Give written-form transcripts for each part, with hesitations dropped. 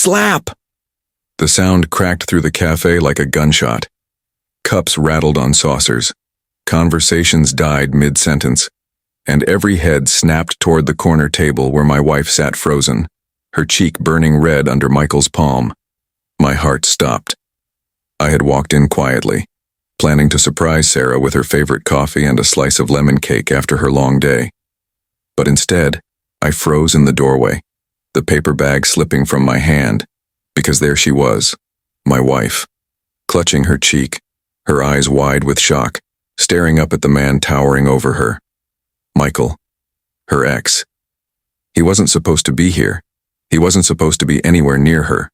Slap! The sound cracked through the cafe like a gunshot. Cups rattled on saucers. Conversations died mid-sentence, and every head snapped toward the corner table where my wife sat frozen, her cheek burning red under Michael's palm. My heart stopped. I had walked in quietly, planning to surprise Sarah with her favorite coffee and a slice of lemon cake after her long day. But instead, I froze in the doorway, the paper bag slipping from my hand, because there she was, my wife, clutching her cheek, her eyes wide with shock, staring up at the man towering over her. Michael, her ex. He wasn't supposed to be here. He wasn't supposed to be anywhere near her.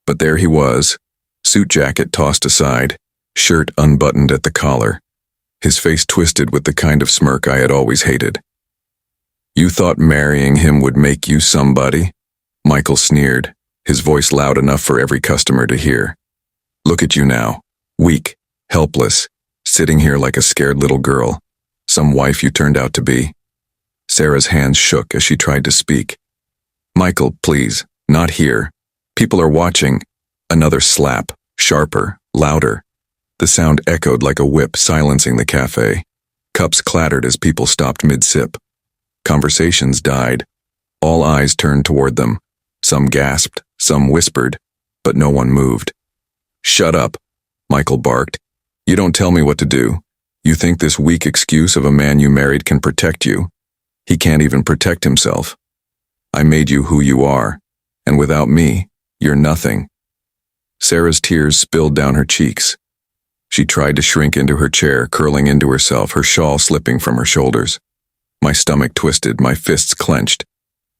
But there he was, suit jacket tossed aside, shirt unbuttoned at the collar, his face twisted with the kind of smirk I had always hated. You thought marrying him would make you somebody? Michael sneered, his voice loud enough for every customer to hear. Look at you now, weak, helpless, sitting here like a scared little girl, some wife you turned out to be. Sarah's hands shook as she tried to speak. Michael, please, not here. People are watching. Another slap, sharper, louder. The sound echoed like a whip, silencing the cafe. Cups clattered as people stopped mid-sip. Conversations died. All eyes turned toward them. Some gasped, some whispered, but no one moved. Shut up, Michael barked. You don't tell me what to do. You think this weak excuse of a man you married can protect you? He can't even protect himself. I made you who you are, and without me, you're nothing. Sarah's tears spilled down her cheeks. She tried to shrink into her chair, curling into herself, her shawl slipping from her shoulders. My stomach twisted, my fists clenched.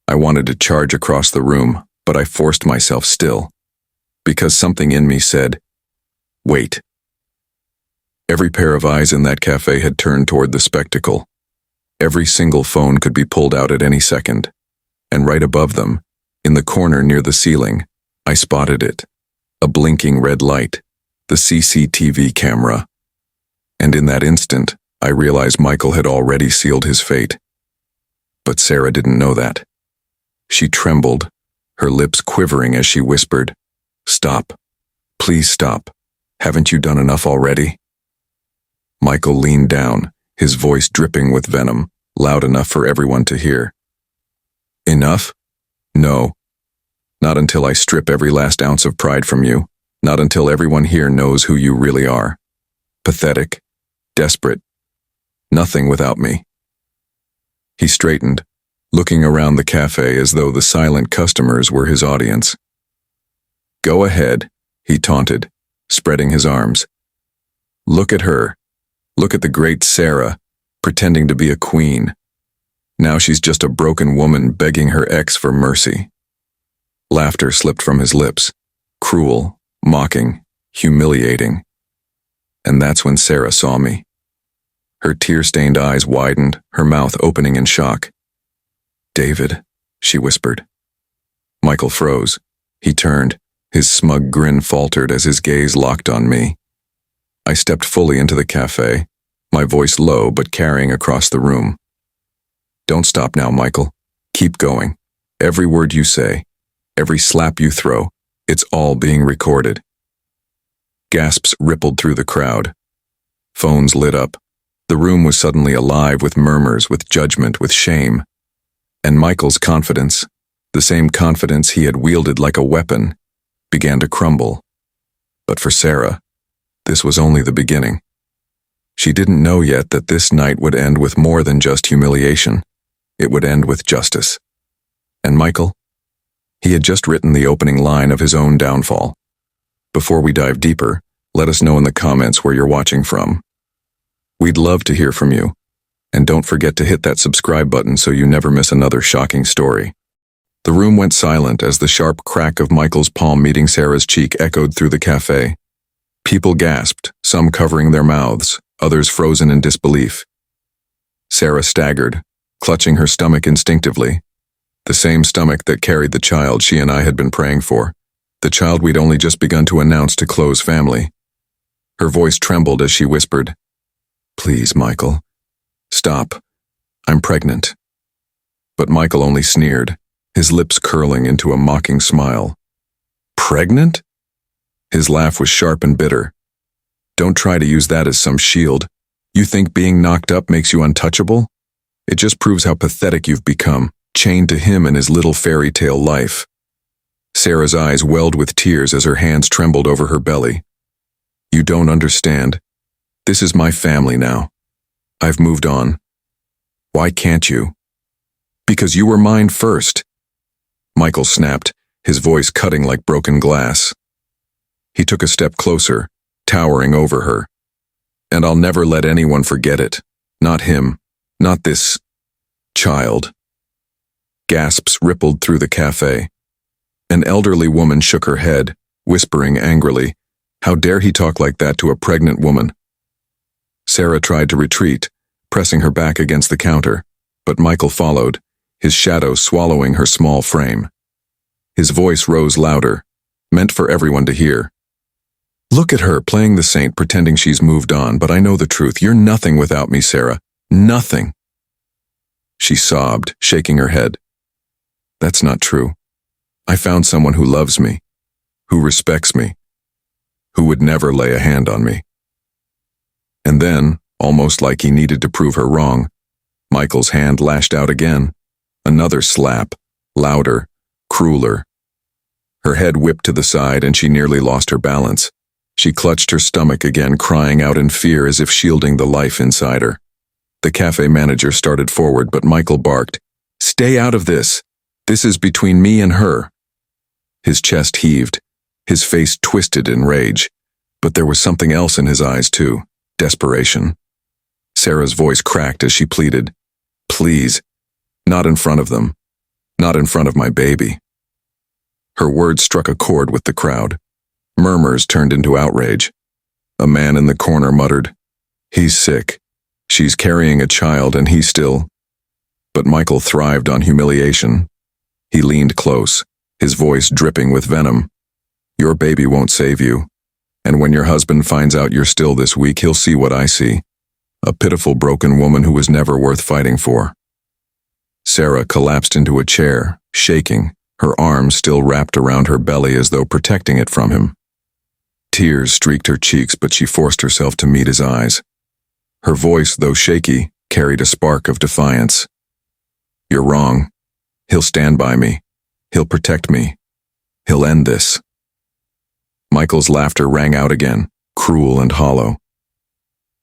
I wanted to charge across the room, but I forced myself still, because something in me said, wait. Every pair of eyes in that cafe had turned toward the spectacle. Every single phone could be pulled out at any second. And right above them, in the corner near the ceiling, I spotted it. A blinking red light, the CCTV camera. And in that instant, I realized Michael had already sealed his fate. But Sarah didn't know that. She trembled, her lips quivering as she whispered, Stop. Please stop. Haven't you done enough already? Michael leaned down, his voice dripping with venom, loud enough for everyone to hear. Enough? No. Not until I strip every last ounce of pride from you. Not until everyone here knows who you really are. Pathetic. Desperate. Nothing without me. He straightened, looking around the cafe as though the silent customers were his audience. Go ahead, he taunted, spreading his arms. Look at her. Look at the great Sarah, pretending to be a queen. Now she's just a broken woman begging her ex for mercy. Laughter slipped from his lips, cruel, mocking, humiliating. And that's when Sarah saw me. Her tear-stained eyes widened, her mouth opening in shock. David, she whispered. Michael froze. He turned, his smug grin faltered as his gaze locked on me. I stepped fully into the cafe, my voice low but carrying across the room. Don't stop now, Michael. Keep going. Every word you say, every slap you throw, it's all being recorded. Gasps rippled through the crowd. Phones lit up. The room was suddenly alive with murmurs, with judgment, with shame. And Michael's confidence, the same confidence he had wielded like a weapon, began to crumble. But for Sarah, this was only the beginning. She didn't know yet that this night would end with more than just humiliation. It would end with justice. And Michael? He had just written the opening line of his own downfall. Before we dive deeper, let us know in the comments where you're watching from. We'd love to hear from you. And don't forget to hit that subscribe button so you never miss another shocking story. The room went silent as the sharp crack of Michael's palm meeting Sarah's cheek echoed through the cafe. People gasped, some covering their mouths, others frozen in disbelief. Sarah staggered, clutching her stomach instinctively. The same stomach that carried the child she and I had been praying for. The child we'd only just begun to announce to Chloe's family. Her voice trembled as she whispered, Please, Michael. Stop. I'm pregnant. But Michael only sneered, his lips curling into a mocking smile. Pregnant? His laugh was sharp and bitter. Don't try to use that as some shield. You think being knocked up makes you untouchable? It just proves how pathetic you've become, chained to him and his little fairy tale life. Sarah's eyes welled with tears as her hands trembled over her belly. You don't understand. This is my family now. I've moved on. Why can't you? Because you were mine first. Michael snapped, his voice cutting like broken glass. He took a step closer, towering over her. And I'll never let anyone forget it. Not him. Not this child. Gasps rippled through the cafe. An elderly woman shook her head, whispering angrily, "How dare he talk like that to a pregnant woman?" Sarah tried to retreat, pressing her back against the counter, but Michael followed, his shadow swallowing her small frame. His voice rose louder, meant for everyone to hear. Look at her, playing the saint, pretending she's moved on, but I know the truth. You're nothing without me, Sarah. Nothing. She sobbed, shaking her head. That's not true. I found someone who loves me, who respects me, who would never lay a hand on me. And then, almost like he needed to prove her wrong, Michael's hand lashed out again. Another slap, louder, crueler. Her head whipped to the side and she nearly lost her balance. She clutched her stomach again, crying out in fear as if shielding the life inside her. The cafe manager started forward, but Michael barked, "Stay out of this. This is between me and her." His chest heaved, his face twisted in rage, but there was something else in his eyes too, desperation. Sarah's voice cracked as she pleaded, "Please, not in front of them, not in front of my baby." Her words struck a chord with the crowd. Murmurs turned into outrage. A man in the corner muttered, "He's sick. She's carrying a child and he's still..." But Michael thrived on humiliation. He leaned close, his voice dripping with venom. "Your baby won't save you. And when your husband finds out you're still this weak, he'll see what I see. A pitiful broken woman who was never worth fighting for." Sarah collapsed into a chair, shaking, her arms still wrapped around her belly as though protecting it from him. Tears streaked her cheeks, but she forced herself to meet his eyes. Her voice, though shaky, carried a spark of defiance. "You're wrong. He'll stand by me. He'll protect me. He'll end this." Michael's laughter rang out again, cruel and hollow.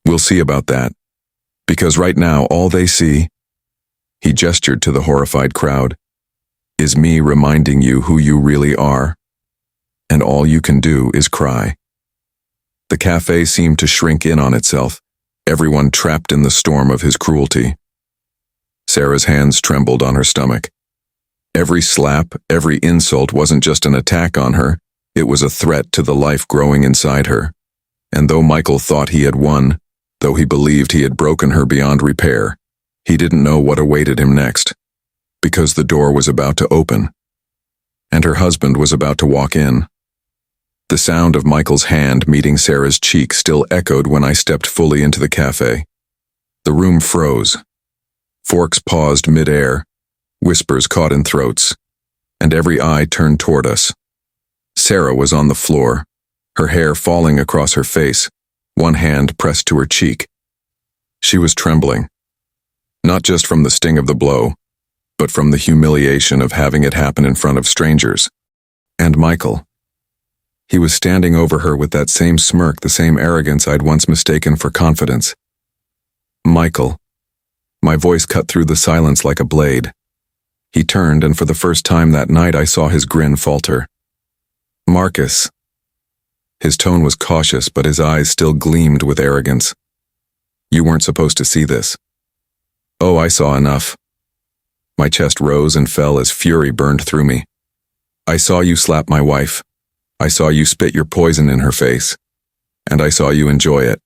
"We'll see about that. Because right now, all they see," he gestured to the horrified crowd, "is me reminding you who you really are. And all you can do is cry." The cafe seemed to shrink in on itself, everyone trapped in the storm of his cruelty. Sarah's hands trembled on her stomach. Every slap, every insult wasn't just an attack on her, it was a threat to the life growing inside her. And though Michael thought he had won, though he believed he had broken her beyond repair, he didn't know what awaited him next, because the door was about to open, and her husband was about to walk in. The sound of Michael's hand meeting Sarah's cheek still echoed when I stepped fully into the cafe. The room froze. Forks paused mid-air, whispers caught in throats, and every eye turned toward us. Sarah was on the floor, her hair falling across her face, one hand pressed to her cheek. She was trembling, not just from the sting of the blow, but from the humiliation of having it happen in front of strangers. And Michael. He was standing over her with that same smirk, the same arrogance I'd once mistaken for confidence. "Michael." My voice cut through the silence like a blade. He turned, and for the first time that night I saw his grin falter. "Marcus." His tone was cautious, but his eyes still gleamed with arrogance. "You weren't supposed to see this." "Oh, I saw enough." My chest rose and fell as fury burned through me. "I saw you slap my wife. I saw you spit your poison in her face. And I saw you enjoy it."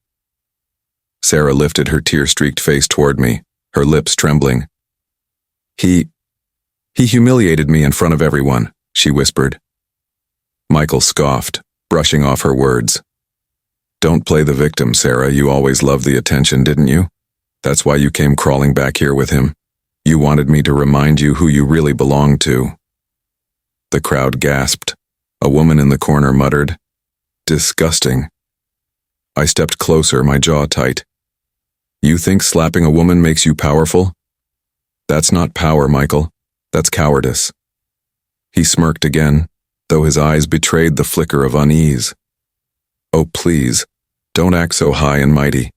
Sarah lifted her tear-streaked face toward me, her lips trembling. He humiliated me in front of everyone," she whispered. Michael scoffed, brushing off her words. "Don't play the victim, Sarah. You always loved the attention, didn't you? That's why you came crawling back here with him. You wanted me to remind you who you really belonged to." The crowd gasped, A woman in the corner muttered, "Disgusting." I stepped closer, my jaw tight. "You think slapping a woman makes you powerful? That's not power, Michael. That's cowardice." He smirked again, though his eyes betrayed the flicker of unease. "Oh, please, don't act so high and mighty.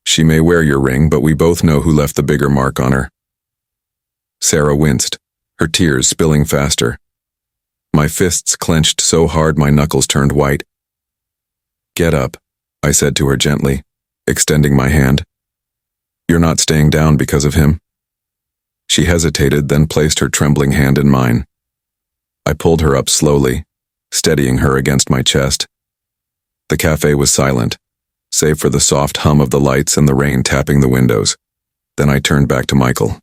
She may wear your ring, but we both know who left the bigger mark on her." Sarah winced, her tears spilling faster. My fists clenched so hard my knuckles turned white. "Get up," I said to her gently, extending my hand. "You're not staying down because of him." She hesitated, then placed her trembling hand in mine. I pulled her up slowly, steadying her against my chest. The cafe was silent, save for the soft hum of the lights and the rain tapping the windows. Then I turned back to Michael.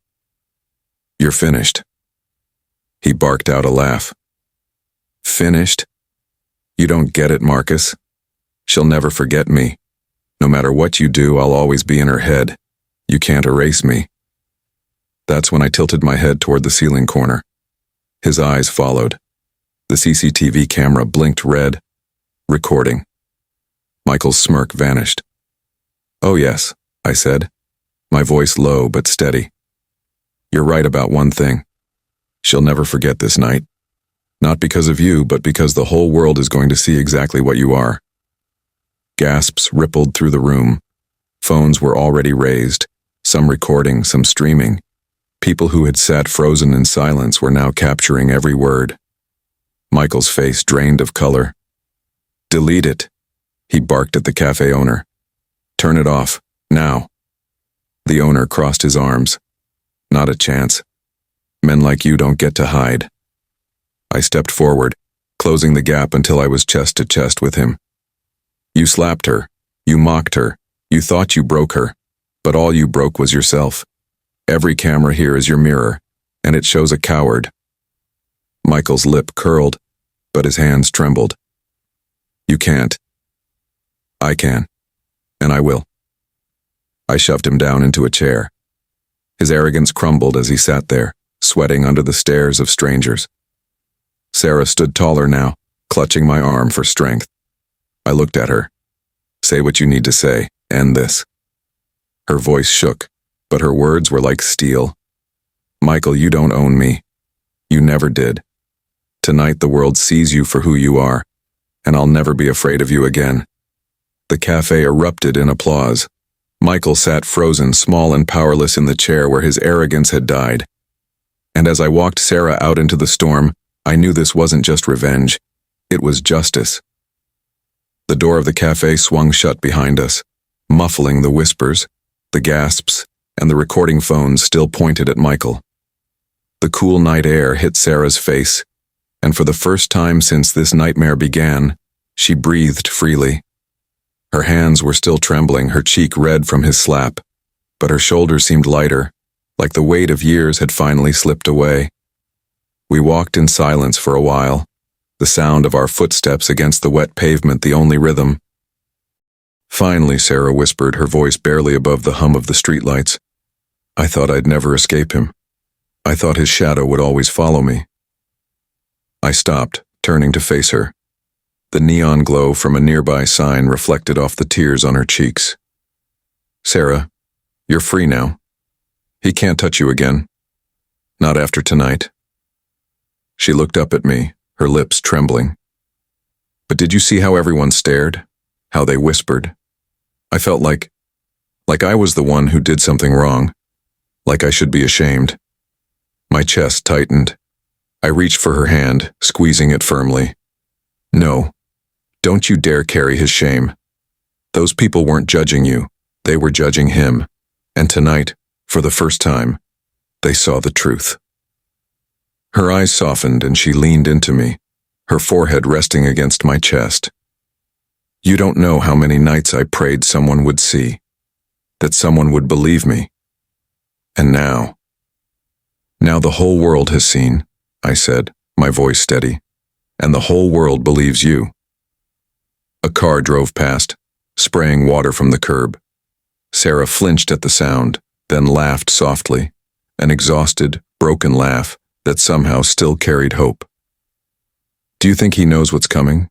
"You're finished." He barked out a laugh. "Finished? You don't get it, Marcus. She'll never forget me. No matter what you do, I'll always be in her head. You can't erase me." That's when I tilted my head toward the ceiling corner. His eyes followed. The CCTV camera blinked red. Recording. Michael's smirk vanished. "Oh yes," I said, my voice low but steady. "You're right about one thing. She'll never forget this night. Not because of you, but because the whole world is going to see exactly what you are." Gasps rippled through the room. Phones were already raised, some recording, some streaming. People who had sat frozen in silence were now capturing every word. Michael's face drained of color. "Delete it," he barked at the cafe owner. "Turn it off, now." The owner crossed his arms. "Not a chance. Men like you don't get to hide." I stepped forward, closing the gap until I was chest to chest with him. "You slapped her. You mocked her. You thought you broke her. But all you broke was yourself. Every camera here is your mirror, and it shows a coward." Michael's lip curled, but his hands trembled. "You can't." "I can. And I will." I shoved him down into a chair. His arrogance crumbled as he sat there, sweating under the stares of strangers. Sarah stood taller now, clutching my arm for strength. I looked at her. "Say what you need to say. End this." Her voice shook, but her words were like steel. "Michael, you don't own me. You never did. Tonight the world sees you for who you are, and I'll never be afraid of you again." The cafe erupted in applause. Michael sat frozen, small and powerless in the chair where his arrogance had died. And as I walked Sarah out into the storm, I knew this wasn't just revenge. It was justice. The door of the cafe swung shut behind us, muffling the whispers, the gasps, and the recording phones still pointed at Michael. The cool night air hit Sarah's face, and for the first time since this nightmare began, she breathed freely. Her hands were still trembling, her cheek red from his slap, but her shoulders seemed lighter, like the weight of years had finally slipped away. We walked in silence for a while, the sound of our footsteps against the wet pavement the only rhythm. Finally, Sarah whispered, her voice barely above the hum of the streetlights. "I thought I'd never escape him. I thought his shadow would always follow me." I stopped, turning to face her. The neon glow from a nearby sign reflected off the tears on her cheeks. "Sarah, you're free now. He can't touch you again. Not after tonight." She looked up at me, her lips trembling. "But did you see how everyone stared? How they whispered? I felt like I was the one who did something wrong. Like I should be ashamed." My chest tightened. I reached for her hand, squeezing it firmly. "No, don't you dare carry his shame. Those people weren't judging you. They were judging him. And tonight, for the first time, they saw the truth." Her eyes softened and she leaned into me, her forehead resting against my chest. "You don't know how many nights I prayed someone would see, that someone would believe me. And now the whole world has seen," I said, my voice steady, "and the whole world believes you." A car drove past, spraying water from the curb. Sarah flinched at the sound, then laughed softly, an exhausted, broken laugh that somehow still carried hope. Do you think he knows what's coming?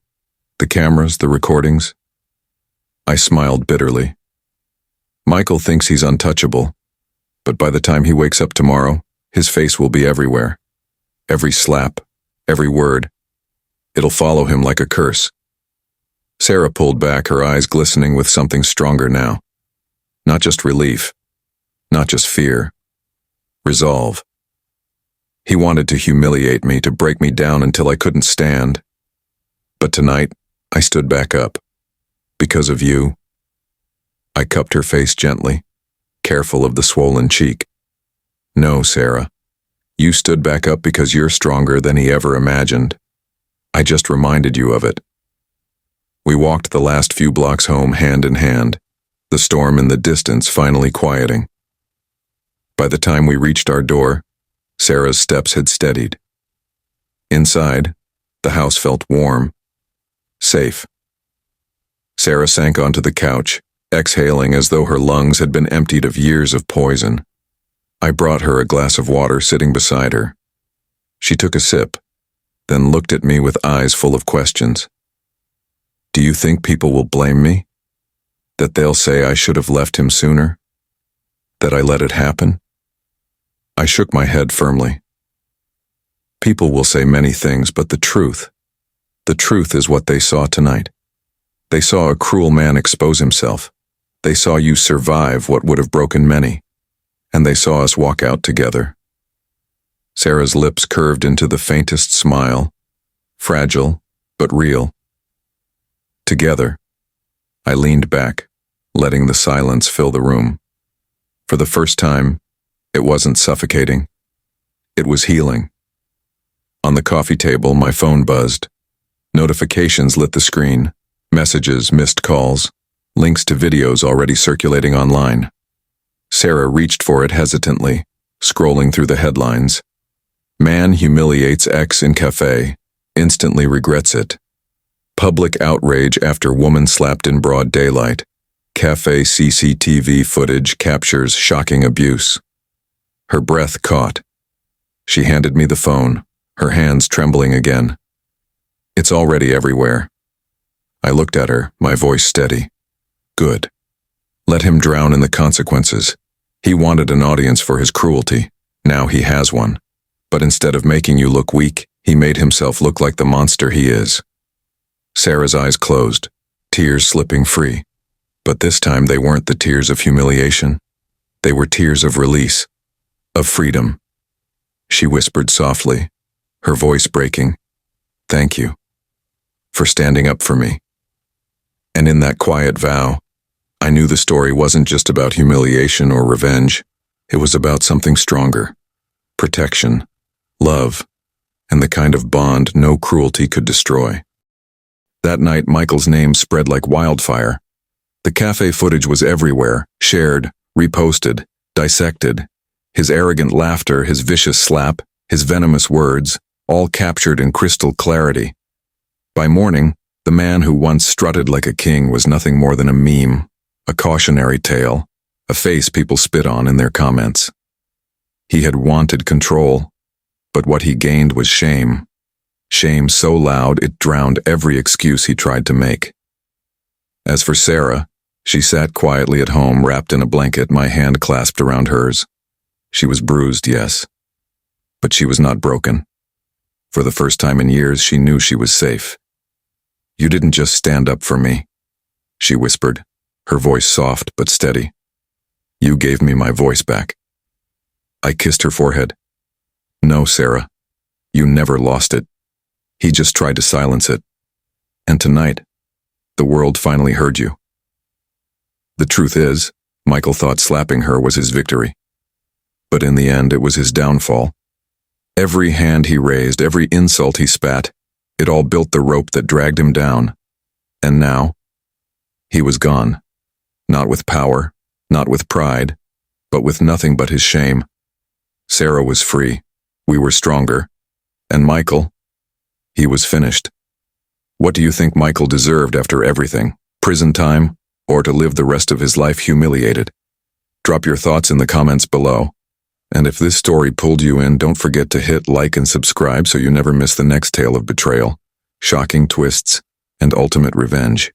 The cameras, the recordings? I smiled bitterly. Michael thinks he's untouchable, but by the time he wakes up tomorrow, his face will be everywhere. Every slap, every word. It'll follow him like a curse. Sarah pulled back, her eyes glistening with something stronger now. Not just relief, not just fear. Resolve. He wanted to humiliate me, to break me down until I couldn't stand. But tonight, I stood back up. Because of you. I cupped her face gently, careful of the swollen cheek. No, Sarah. You stood back up because you're stronger than he ever imagined. I just reminded you of it. We walked the last few blocks home hand in hand, the storm in the distance finally quieting. By the time we reached our door, Sarah's steps had steadied. Inside, the house felt warm, safe. Sarah sank onto the couch, exhaling as though her lungs had been emptied of years of poison. I brought her a glass of water sitting beside her. She took a sip, then looked at me with eyes full of questions. Do you think people will blame me? That they'll say I should have left him sooner? That I let it happen? I shook my head firmly. People will say many things, but the truth is what they saw tonight. They saw a cruel man expose himself. They saw you survive what would have broken many. And they saw us walk out together. Sarah's lips curved into the faintest smile, fragile but real. Together, I leaned back, letting the silence fill the room. For the first time, it wasn't suffocating. It was healing. On the coffee table, my phone buzzed. Notifications lit the screen, messages, missed calls, links to videos already circulating online. Sarah reached for it hesitantly, scrolling through the headlines. Man humiliates ex in cafe, instantly regrets it. Public outrage after woman slapped in broad daylight. Cafe CCTV footage captures shocking abuse. Her breath caught. She handed me the phone, her hands trembling again. It's already everywhere. I looked at her, my voice steady. Good. Let him drown in the consequences. He wanted an audience for his cruelty. Now he has one. But instead of making you look weak, he made himself look like the monster he is. Sarah's eyes closed, tears slipping free. But this time they weren't the tears of humiliation. They were tears of release, of freedom. She whispered softly, her voice breaking, "Thank you for standing up for me." And in that quiet vow, I knew the story wasn't just about humiliation or revenge. It was about something stronger, protection, love, and the kind of bond no cruelty could destroy. That night, Michael's name spread like wildfire. The cafe footage was everywhere, shared, reposted, dissected. His arrogant laughter, his vicious slap, his venomous words, all captured in crystal clarity. By morning, the man who once strutted like a king was nothing more than a meme, a cautionary tale, a face people spit on in their comments. He had wanted control, but what he gained was shame. Shame so loud it drowned every excuse he tried to make. As for Sarah, she sat quietly at home, wrapped in a blanket, my hand clasped around hers. She was bruised, yes, but she was not broken. For the first time in years, she knew she was safe. You didn't just stand up for me, she whispered, her voice soft but steady. You gave me my voice back. I kissed her forehead. No, Sarah, you never lost it. He just tried to silence it. And tonight, the world finally heard you. The truth is, Michael thought slapping her was his victory. But in the end, it was his downfall. Every hand he raised, every insult he spat, it all built the rope that dragged him down. And now, he was gone. Not with power, not with pride, but with nothing but his shame. Sarah was free. We were stronger. And Michael, he was finished. What do you think Michael deserved after everything? Prison time, or to live the rest of his life humiliated? Drop your thoughts in the comments below. And if this story pulled you in, don't forget to hit like and subscribe so you never miss the next tale of betrayal. shocking twists, and ultimate revenge.